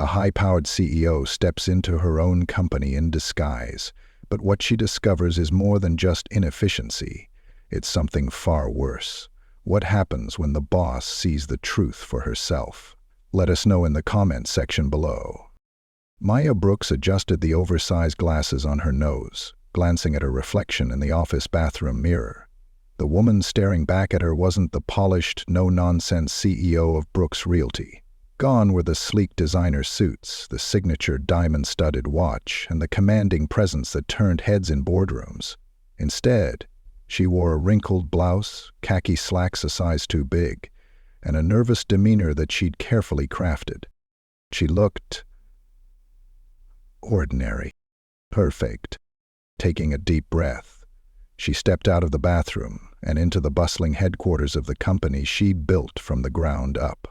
A high-powered CEO steps into her own company in disguise, but what she discovers is more than just inefficiency. It's something far worse. What happens when the boss sees the truth for herself? Let us know in the comments section below. Maya Brooks adjusted the oversized glasses on her nose, glancing at her reflection in the office bathroom mirror. The woman staring back at her wasn't the polished, no-nonsense CEO of Brooks Realty. Gone were the sleek designer suits, the signature diamond-studded watch, and the commanding presence that turned heads in boardrooms. Instead, she wore a wrinkled blouse, khaki slacks a size too big, and a nervous demeanor that she'd carefully crafted. She looked ordinary. Perfect. Taking a deep breath, she stepped out of the bathroom and into the bustling headquarters of the company she'd built from the ground up.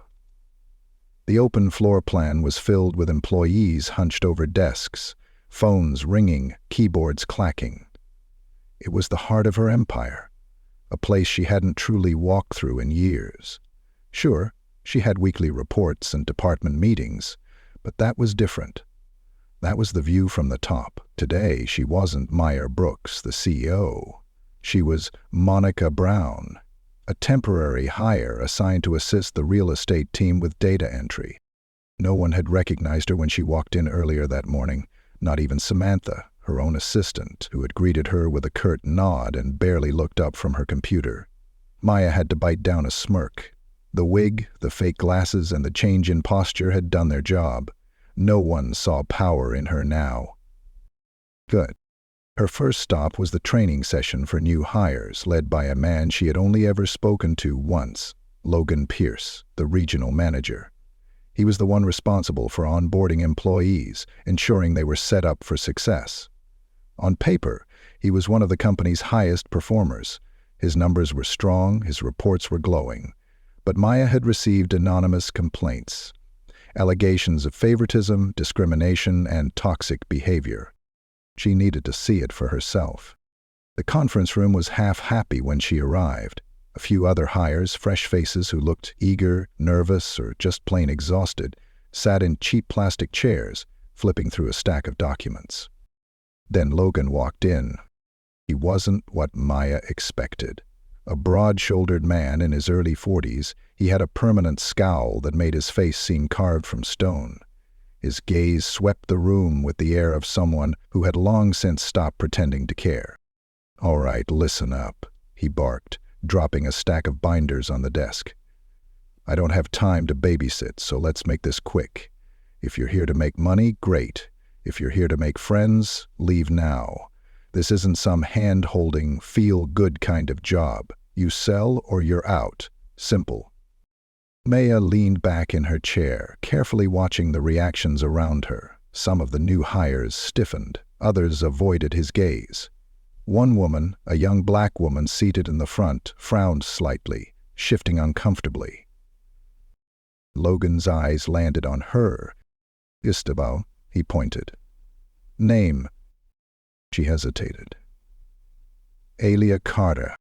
The open floor plan was filled with employees hunched over desks, phones ringing, keyboards clacking. It was the heart of her empire, a place she hadn't truly walked through in years. Sure, she had weekly reports and department meetings, but that was different. That was the view from the top. Today, she wasn't Maya Brooks, the CEO. She was Monica Brown, a temporary hire assigned to assist the real estate team with data entry. No one had recognized her when she walked in earlier that morning, not even Samantha, her own assistant, who had greeted her with a curt nod and barely looked up from her computer. Maya had to bite down a smirk. The wig, the fake glasses, and the change in posture had done their job. No one saw power in her now. Good. Her first stop was the training session for new hires, led by a man she had only ever spoken to once, Logan Pierce, the regional manager. He was the one responsible for onboarding employees, ensuring they were set up for success. On paper, he was one of the company's highest performers. His numbers were strong, his reports were glowing. But Maya had received anonymous complaints. Allegations of favoritism, discrimination, and toxic behavior. She needed to see it for herself. The conference room was half happy when she arrived. A few other hires, fresh faces who looked eager, nervous, or just plain exhausted, sat in cheap plastic chairs, flipping through a stack of documents. Then Logan walked in. He wasn't what Maya expected. A broad-shouldered man in his early 40s, he had a permanent scowl that made his face seem carved from stone. His gaze swept the room with the air of someone who had long since stopped pretending to care. "All right, listen up," he barked, dropping a stack of binders on the desk. "I don't have time to babysit, so let's make this quick. If you're here to make money, great. If you're here to make friends, leave now. This isn't some hand-holding, feel-good kind of job. You sell or you're out. Simple." Maya leaned back in her chair, carefully watching the reactions around her. Some of the new hires stiffened, others avoided his gaze. One woman, a young black woman seated in the front, frowned slightly, shifting uncomfortably. Logan's eyes landed on her. "Istabel," he pointed. "Name." She hesitated. "Elia Carter."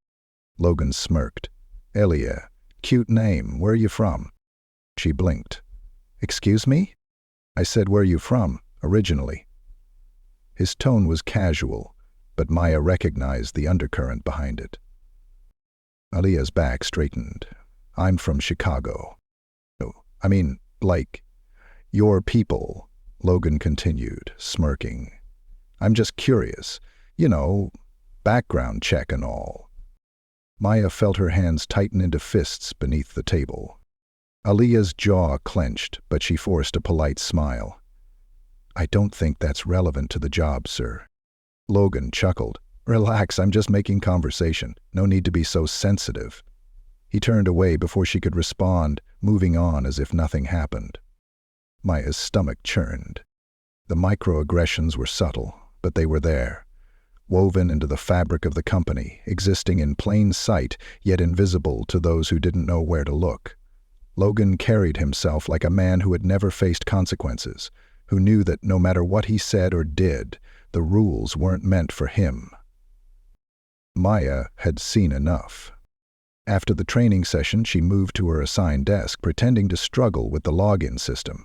Logan smirked. "Elia, cute name. Where are you from?" She blinked. "Excuse me?" "I said, where are you from, originally?" His tone was casual, but Maya recognized the undercurrent behind it. Elia's back straightened. "I'm from Chicago." "I mean, like, your people," Logan continued, smirking. "I'm just curious. You know, background check and all." Maya felt her hands tighten into fists beneath the table. Elia's jaw clenched, but she forced a polite smile. "I don't think that's relevant to the job, sir." Logan chuckled. "Relax, I'm just making conversation. No need to be so sensitive." He turned away before she could respond, moving on as if nothing happened. Maya's stomach churned. The microaggressions were subtle, but they were there, woven into the fabric of the company, existing in plain sight, yet invisible to those who didn't know where to look. Logan carried himself like a man who had never faced consequences, who knew that no matter what he said or did, the rules weren't meant for him. Maya had seen enough. After the training session, she moved to her assigned desk, pretending to struggle with the login system.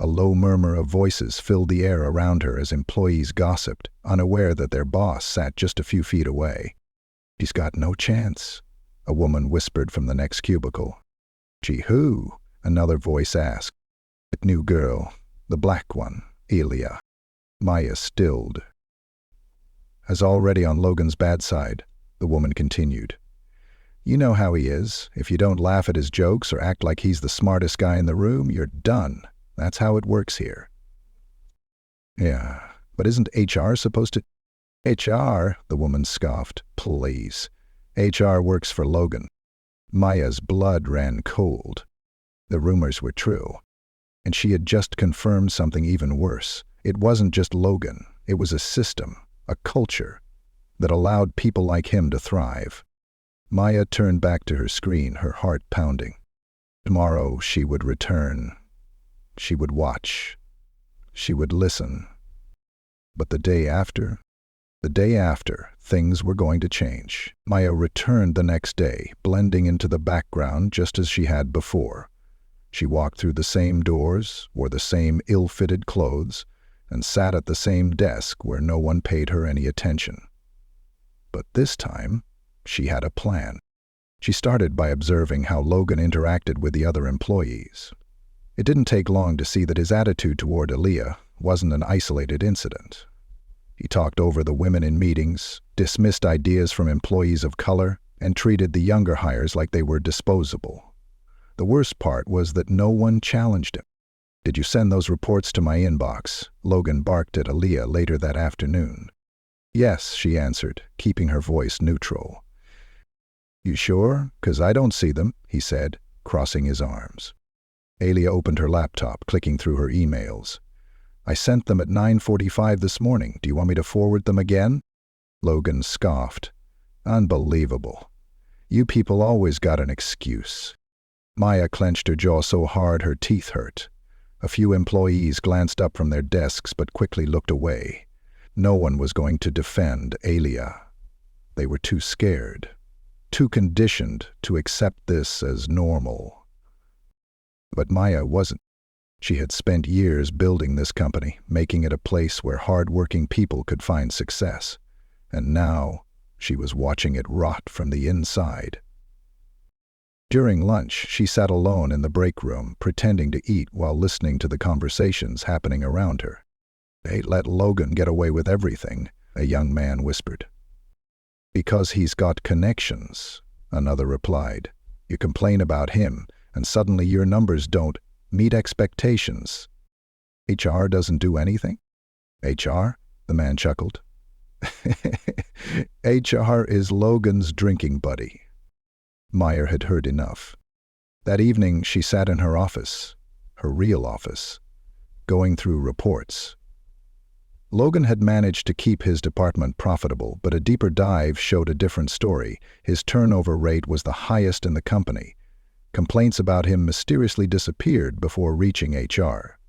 A low murmur of voices filled the air around her as employees gossiped, unaware that their boss sat just a few feet away. "She's got no chance," a woman whispered from the next cubicle. "Gee, who?" another voice asked. "The new girl, the black one, Elia." Maya stilled. As already on Logan's bad side, the woman continued. "You know how he is. If you don't laugh at his jokes or act like he's the smartest guy in the room, you're done. That's how it works here." "Yeah, but isn't HR supposed to—" "HR," the woman scoffed. "Please. HR works for Logan." Maya's blood ran cold. The rumors were true. And she had just confirmed something even worse. It wasn't just Logan. It was a system, a culture, that allowed people like him to thrive. Maya turned back to her screen, her heart pounding. Tomorrow she would return. She would watch. She would listen. But the day after, things were going to change. Maya returned the next day, blending into the background just as she had before. She walked through the same doors, wore the same ill-fitted clothes, and sat at the same desk where no one paid her any attention. But this time, she had a plan. She started by observing how Logan interacted with the other employees. It didn't take long to see that his attitude toward Aaliyah wasn't an isolated incident. He talked over the women in meetings, dismissed ideas from employees of color, and treated the younger hires like they were disposable. The worst part was that no one challenged him. "Did you send those reports to my inbox?" Logan barked at Aaliyah later that afternoon. "Yes," she answered, keeping her voice neutral. "You sure? 'Cause I don't see them," he said, crossing his arms. Aaliyah opened her laptop, clicking through her emails. "I sent them at 9:45 this morning. Do you want me to forward them again?" Logan scoffed. "Unbelievable. You people always got an excuse." Maya clenched her jaw so hard her teeth hurt. A few employees glanced up from their desks but quickly looked away. No one was going to defend Aaliyah. They were too scared, too conditioned to accept this as normal. But Maya wasn't. She had spent years building this company, making it a place where hard-working people could find success. And now she was watching it rot from the inside. During lunch, she sat alone in the break room, pretending to eat while listening to the conversations happening around her. "They let Logan get away with everything," a young man whispered. "Because he's got connections," another replied. "You complain about him, and suddenly your numbers don't meet expectations." "HR doesn't do anything?" "HR?" the man chuckled. "HR is Logan's drinking buddy." Meyer had heard enough. That evening she sat in her office, her real office, going through reports. Logan had managed to keep his department profitable, but a deeper dive showed a different story. His turnover rate was the highest in the company. Complaints about him mysteriously disappeared before reaching HR.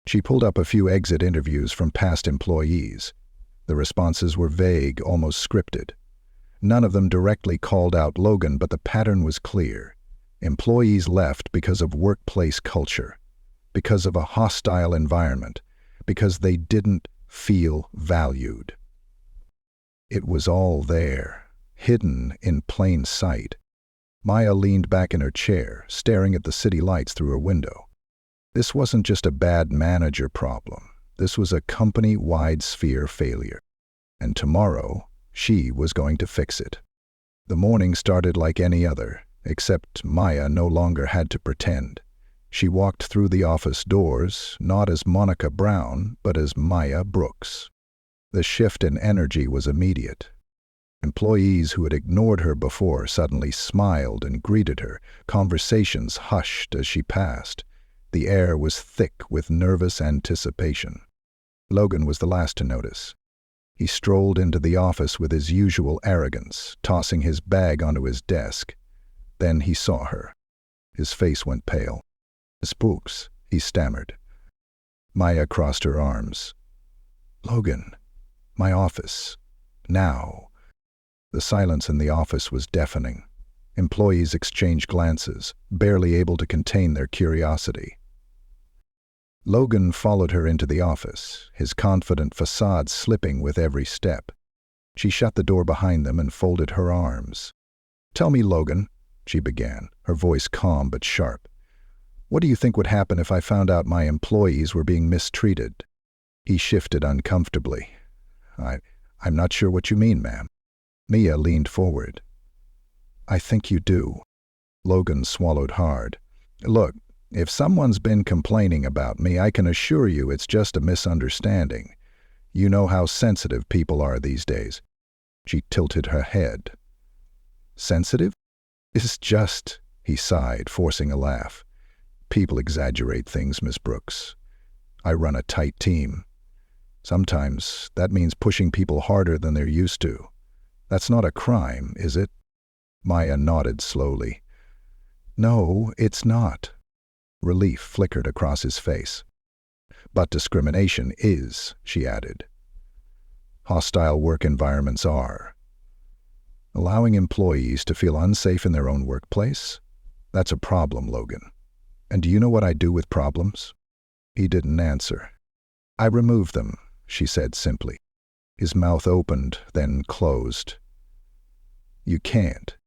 She pulled up a few exit interviews from past employees. The responses were vague, almost scripted. None of them directly called out Logan, but the pattern was clear. Employees left because of workplace culture, because of a hostile environment, because they didn't feel valued. It was all there, hidden in plain sight. Maya leaned back in her chair, staring at the city lights through her window. This wasn't just a bad manager problem. This was a company-wide sphere failure. And tomorrow, she was going to fix it. The morning started like any other, except Maya no longer had to pretend. She walked through the office doors, not as Monica Brown, but as Maya Brooks. The shift in energy was immediate. Employees who had ignored her before suddenly smiled and greeted her. Conversations hushed as she passed. The air was thick with nervous anticipation. Logan was the last to notice. He strolled into the office with his usual arrogance, tossing his bag onto his desk. Then he saw her. His face went pale. "Miss Brooks," he stammered. Maya crossed her arms. "Logan, my office. Now." The silence in the office was deafening. Employees exchanged glances, barely able to contain their curiosity. Logan followed her into the office, his confident facade slipping with every step. She shut the door behind them and folded her arms. "Tell me, Logan," she began, her voice calm but sharp. "What do you think would happen if I found out my employees were being mistreated?" He shifted uncomfortably. I'm not sure what you mean, ma'am." Mia leaned forward. "I think you do." Logan swallowed hard. "Look, if someone's been complaining about me, I can assure you it's just a misunderstanding. You know how sensitive people are these days." She tilted her head. "Sensitive? It's just," he sighed, forcing a laugh. "People exaggerate things, Miss Brooks. I run a tight team. Sometimes that means pushing people harder than they're used to. That's not a crime, is it?" Maya nodded slowly. "No, it's not." Relief flickered across his face. "But discrimination is," she added. "Hostile work environments are. Allowing employees to feel unsafe in their own workplace? That's a problem, Logan. And do you know what I do with problems?" He didn't answer. "I remove them," she said simply. His mouth opened, then closed. "You can't."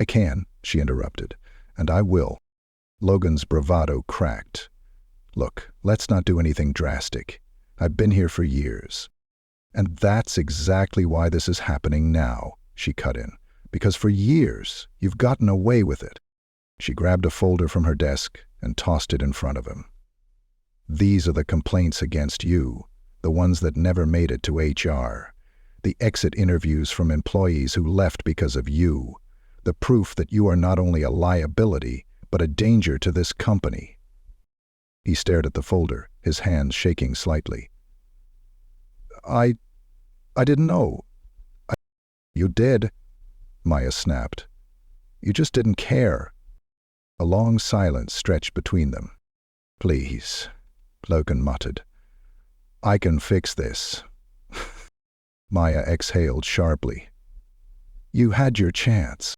"I can," she interrupted, "and I will." Logan's bravado cracked. "Look, let's not do anything drastic. I've been here for years. And that's exactly why this is happening now," she cut in. "Because for years, you've gotten away with it." She grabbed a folder from her desk and tossed it in front of him. "These are the complaints against you, the ones that never made it to HR. The exit interviews from employees who left because of you. The proof that you are not only a liability, but a danger to this company." He stared at the folder, his hands shaking slightly. I didn't know." "You did," Maya snapped. "You just didn't care." A long silence stretched between them. "Please," Logan muttered. "I can fix this." Maya exhaled sharply. "You had your chance."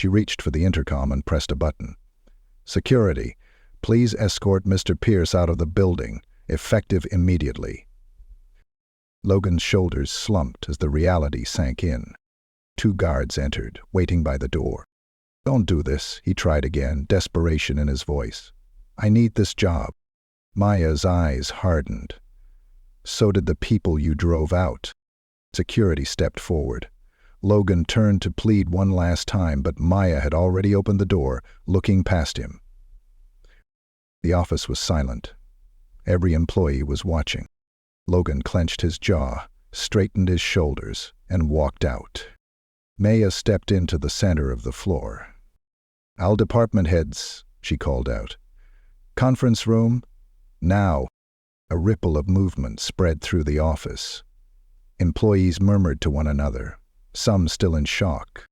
She reached for the intercom and pressed a button. "Security, please escort Mr. Pierce out of the building, effective immediately." Logan's shoulders slumped as the reality sank in. 2 guards entered, waiting by the door. "Don't do this," he tried again, desperation in his voice. "I need this job." Maya's eyes hardened. "So did the people you drove out." Security stepped forward. Logan turned to plead one last time, but Maya had already opened the door, looking past him. The office was silent. Every employee was watching. Logan clenched his jaw, straightened his shoulders, and walked out. Maya stepped into the center of the floor. "All department heads," she called out. "Conference room, now." A ripple of movement spread through the office. Employees murmured to one another, some still in shock.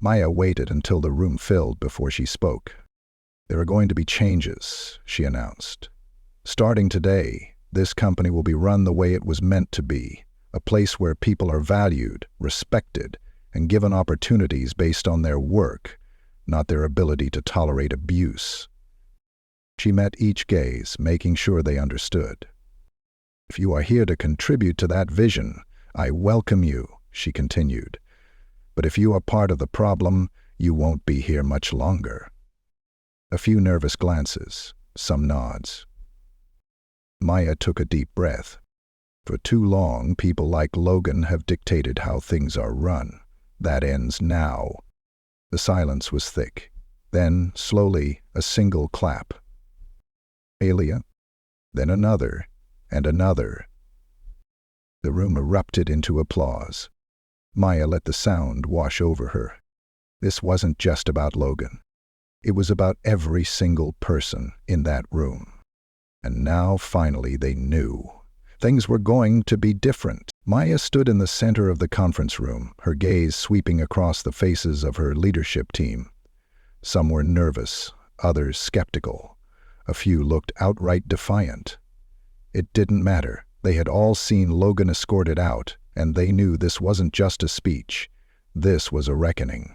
Maya waited until the room filled before she spoke. "There are going to be changes," she announced. "Starting today, this company will be run the way it was meant to be, a place where people are valued, respected, and given opportunities based on their work, not their ability to tolerate abuse." She met each gaze, making sure they understood. "If you are here to contribute to that vision, I welcome you," she continued. "But if you are part of the problem, you won't be here much longer." A few nervous glances, some nods. Maya took a deep breath. For too long, people like Logan have dictated how things are run. That ends now. The silence was thick. Then, slowly, a single clap. "Alia?" Then another, and another. The room erupted into applause. Maya let the sound wash over her. This wasn't just about Logan. It was about every single person in that room. And now, finally, they knew. Things were going to be different. Maya stood in the center of the conference room, her gaze sweeping across the faces of her leadership team. Some were nervous, others skeptical. A few looked outright defiant. It didn't matter. They had all seen Logan escorted out, and they knew this wasn't just a speech. This was a reckoning.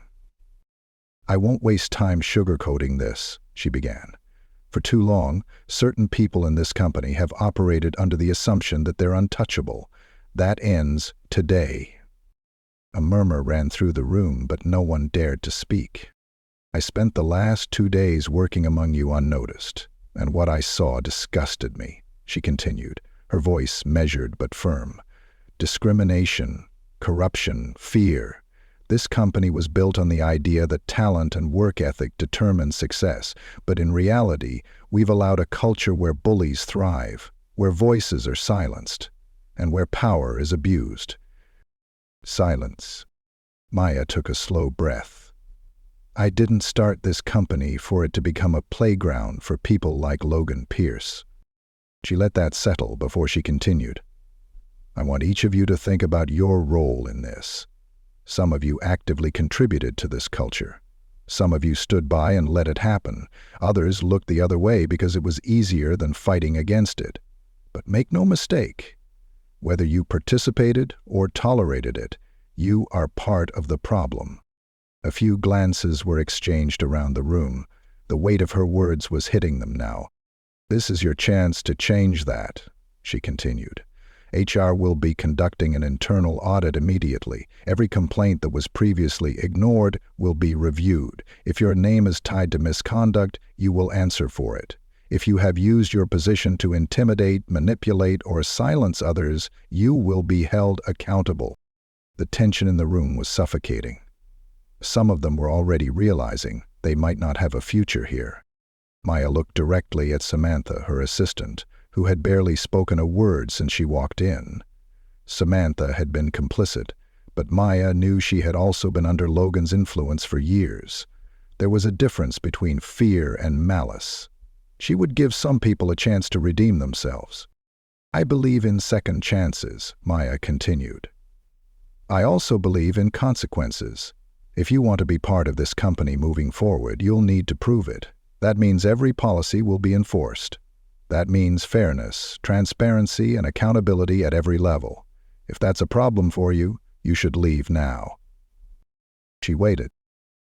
"I won't waste time sugarcoating this," she began. For too long, certain people in this company have operated under the assumption that they're untouchable. That ends today." A murmur ran through the room, but no one dared to speak. "I spent the last 2 days working among you unnoticed, and what I saw disgusted me," she continued, her voice measured but firm. "Discrimination, corruption, fear. This company was built on the idea that talent and work ethic determine success, but in reality, we've allowed a culture where bullies thrive, where voices are silenced, and where power is abused." Silence. Maya took a slow breath. "I didn't start this company for it to become a playground for people like Logan Pierce." She let that settle before she continued. "I want each of you to think about your role in this. Some of you actively contributed to this culture. Some of you stood by and let it happen. Others looked the other way because it was easier than fighting against it. But make no mistake, whether you participated or tolerated it, you are part of the problem." A few glances were exchanged around the room. The weight of her words was hitting them now. "This is your chance to change that," she continued. "HR will be conducting an internal audit immediately. Every complaint that was previously ignored will be reviewed. If your name is tied to misconduct, you will answer for it. If you have used your position to intimidate, manipulate, or silence others, you will be held accountable." The tension in the room was suffocating. Some of them were already realizing they might not have a future here. Maya looked directly at Samantha, her assistant, who had barely spoken a word since she walked in. Samantha had been complicit, but Maya knew she had also been under Logan's influence for years. There was a difference between fear and malice. She would give some people a chance to redeem themselves. "I believe in second chances," Maya continued. "I also believe in consequences. If you want to be part of this company moving forward, you'll need to prove it. That means every policy will be enforced. That means fairness, transparency, and accountability at every level. If that's a problem for you, you should leave now." She waited.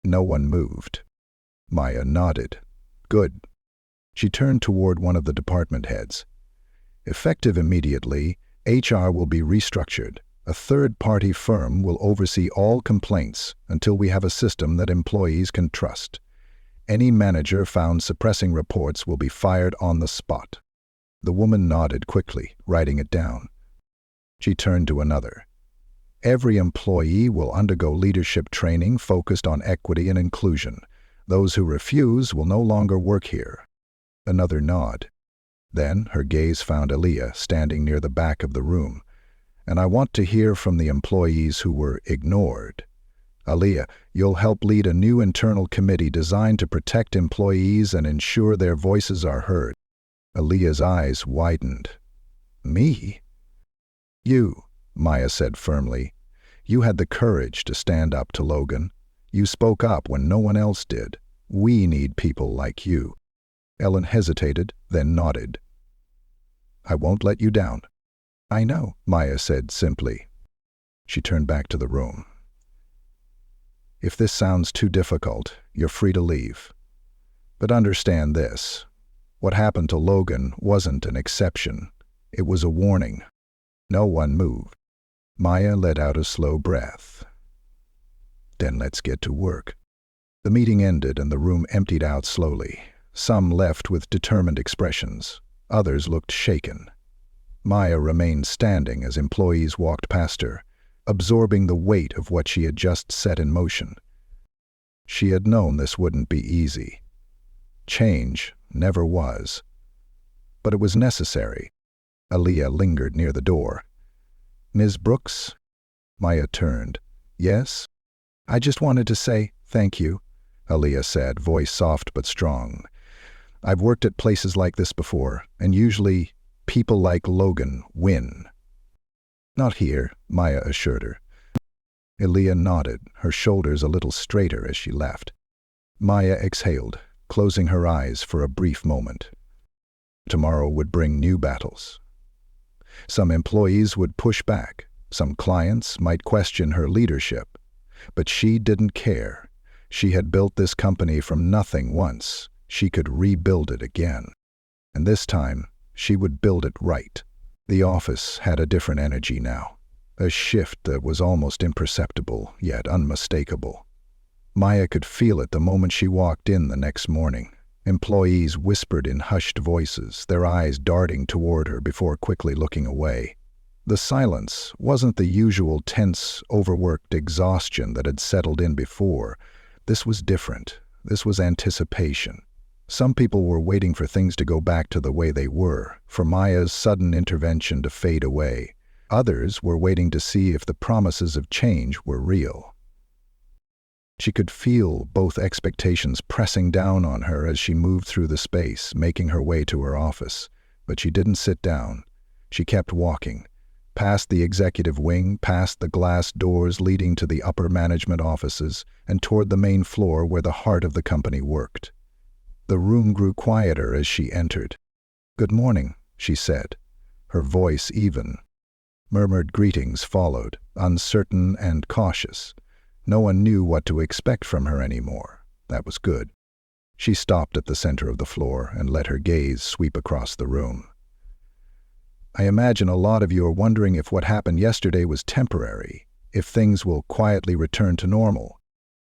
No one moved. Maya nodded. "Good." She turned toward one of the department heads. "Effective immediately, HR will be restructured. A third-party firm will oversee all complaints until we have a system that employees can trust. Any manager found suppressing reports will be fired on the spot." The woman nodded quickly, writing it down. She turned to another. "Every employee will undergo leadership training focused on equity and inclusion. Those who refuse will no longer work here." Another nod. Then her gaze found Aaliyah standing near the back of the room. "And I want to hear from the employees who were ignored. Aaliyah, you'll help lead a new internal committee designed to protect employees and ensure their voices are heard." Aaliyah's eyes widened. "Me?" "You," Maya said firmly. "You had the courage to stand up to Logan. You spoke up when no one else did. We need people like you." Ellen hesitated, then nodded. "I won't let you down." "I know," Maya said simply. She turned back to the room. "If this sounds too difficult, you're free to leave. But understand this. What happened to Logan wasn't an exception. It was a warning." No one moved. Maya let out a slow breath. "Then let's get to work." The meeting ended and the room emptied out slowly. Some left with determined expressions. Others looked shaken. Maya remained standing as employees walked past her, absorbing the weight of what she had just set in motion. She had known this wouldn't be easy. Change never was. But it was necessary. Aaliyah lingered near the door. "Ms. Brooks?" Maya turned. "Yes?" "I just wanted to say thank you," Aaliyah said, voice soft but strong. "I've worked at places like this before, and usually people like Logan win." "Not here," Maya assured her. Aaliyah nodded, her shoulders a little straighter as she left. Maya exhaled, closing her eyes for a brief moment. Tomorrow would bring new battles. Some employees would push back. Some clients might question her leadership. But she didn't care. She had built this company from nothing once. she could rebuild it again. And this time, she would build it right. The office had a different energy now, a shift that was almost imperceptible, yet unmistakable. Maya could feel it the moment she walked in the next morning. Employees whispered in hushed voices, their eyes darting toward her before quickly looking away. The silence wasn't the usual tense, overworked exhaustion that had settled in before. This was different. This was anticipation. Some people were waiting for things to go back to the way they were, for Maya's sudden intervention to fade away. Others were waiting to see if the promises of change were real. She could feel both expectations pressing down on her as she moved through the space, making her way to her office. But she didn't sit down. She kept walking, past the executive wing, past the glass doors leading to the upper management offices, and toward the main floor where the heart of the company worked. The room grew quieter as she entered. "Good morning," she said, her voice even. Murmured greetings followed, uncertain and cautious. No one knew what to expect from her anymore. That was good. She stopped at the center of the floor and let her gaze sweep across the room. "I imagine a lot of you are wondering if what happened yesterday was temporary, if things will quietly return to normal."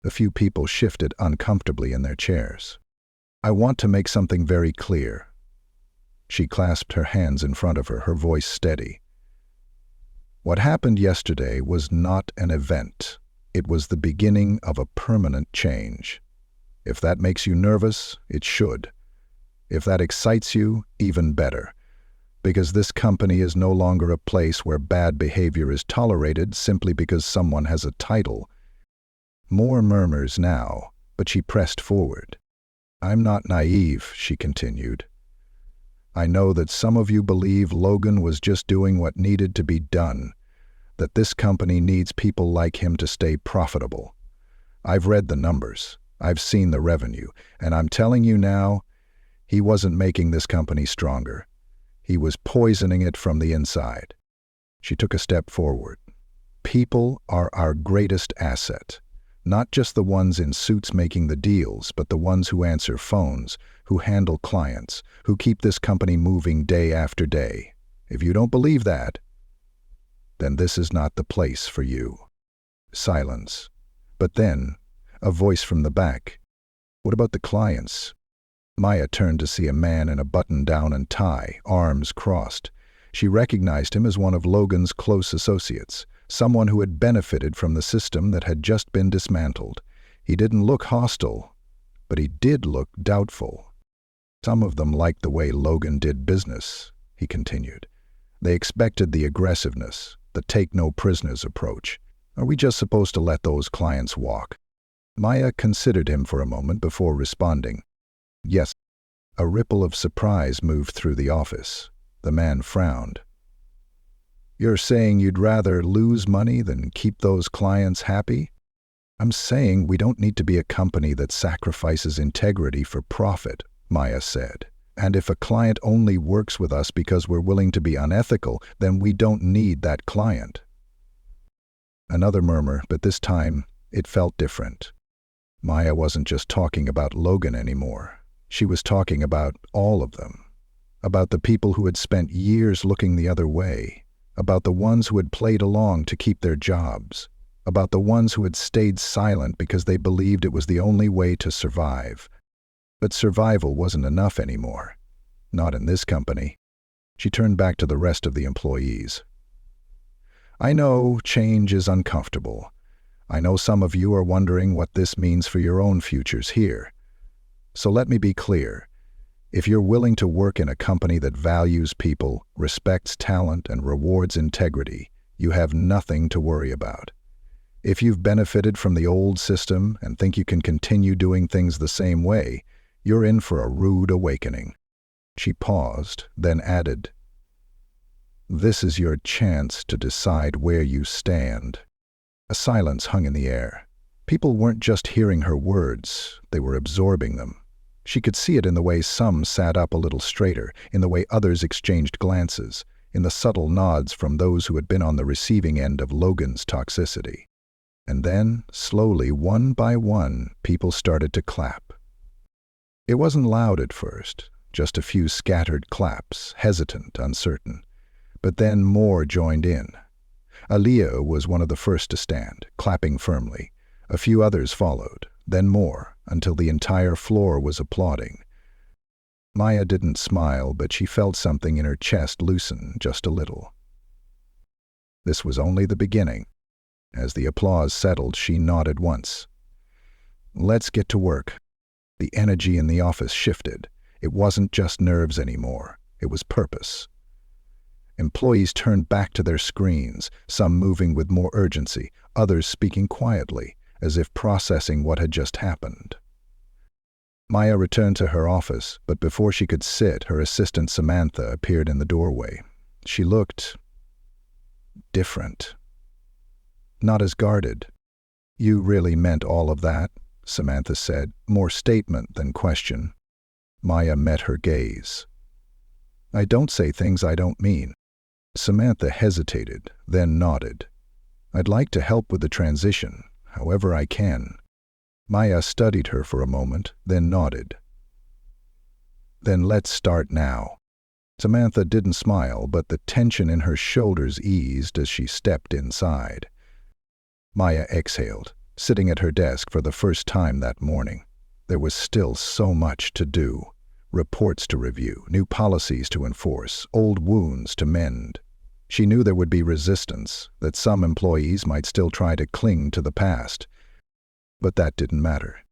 A few people shifted uncomfortably in their chairs. "I want to make something very clear." She clasped her hands in front of her, her voice steady. "What happened yesterday was not an event. It was the beginning of a permanent change. If that makes you nervous, it should. If that excites you, even better. Because this company is no longer a place where bad behavior is tolerated simply because someone has a title." More murmurs now, but she pressed forward. "I'm not naive," she continued. "I know that some of you believe Logan was just doing what needed to be done, that this company needs people like him to stay profitable. I've read the numbers, I've seen the revenue, and I'm telling you now, he wasn't making this company stronger. He was poisoning it from the inside." She took a step forward. "People are our greatest asset. Not just the ones in suits making the deals, but the ones who answer phones, who handle clients, who keep this company moving day after day. If you don't believe that, then this is not the place for you." Silence. But then, a voice from the back. "What about the clients?" Maya turned to see a man in a button-down and tie, arms crossed. She recognized him as one of Logan's close associates, someone who had benefited from the system that had just been dismantled. He didn't look hostile, but he did look doubtful. "Some of them liked the way Logan did business," he continued. "They expected the aggressiveness, the take-no-prisoners approach. Are we just supposed to let those clients walk?" Maya considered him for a moment before responding. "Yes." A ripple of surprise moved through the office. The man frowned. "You're saying you'd rather lose money than keep those clients happy?" "I'm saying we don't need to be a company that sacrifices integrity for profit," Maya said. "And if a client only works with us because we're willing to be unethical, then we don't need that client." Another murmur, but this time it felt different. Maya wasn't just talking about Logan anymore. She was talking about all of them. About the people who had spent years looking the other way. About the ones who had played along to keep their jobs. About the ones who had stayed silent because they believed it was the only way to survive. But survival wasn't enough anymore. Not in this company. She turned back to the rest of the employees. "I know change is uncomfortable. I know some of you are wondering what this means for your own futures here. So let me be clear. If you're willing to work in a company that values people, respects talent, and rewards integrity, you have nothing to worry about. If you've benefited from the old system and think you can continue doing things the same way, you're in for a rude awakening." She paused, then added, "This is your chance to decide where you stand." A silence hung in the air. People weren't just hearing her words, they were absorbing them. She could see it in the way some sat up a little straighter, in the way others exchanged glances, in the subtle nods from those who had been on the receiving end of Logan's toxicity. And then, slowly, one by one, people started to clap. It wasn't loud at first, just a few scattered claps, hesitant, uncertain. But then more joined in. Aaliyah was one of the first to stand, clapping firmly. A few others followed, then more, until the entire floor was applauding. Maya didn't smile, but she felt something in her chest loosen just a little. This was only the beginning. As the applause settled, she nodded once. "Let's get to work." The energy in the office shifted. It wasn't just nerves anymore. It was purpose. Employees turned back to their screens, some moving with more urgency, others speaking quietly, as if processing what had just happened. Maya returned to her office, but before she could sit, her assistant Samantha appeared in the doorway. She looked different. Not as guarded. "You really meant all of that?" Samantha said, more statement than question. Maya met her gaze. "I don't say things I don't mean." Samantha hesitated, then nodded. "I'd like to help with the transition, however I can." Maya studied her for a moment, then nodded. "Then let's start now." Samantha didn't smile, but the tension in her shoulders eased as she stepped inside. Maya exhaled, sitting at her desk for the first time that morning. There was still so much to do. Reports to review, new policies to enforce, old wounds to mend. She knew there would be resistance, that some employees might still try to cling to the past. But that didn't matter,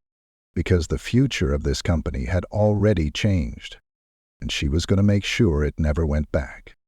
because the future of this company had already changed, and she was going to make sure it never went back.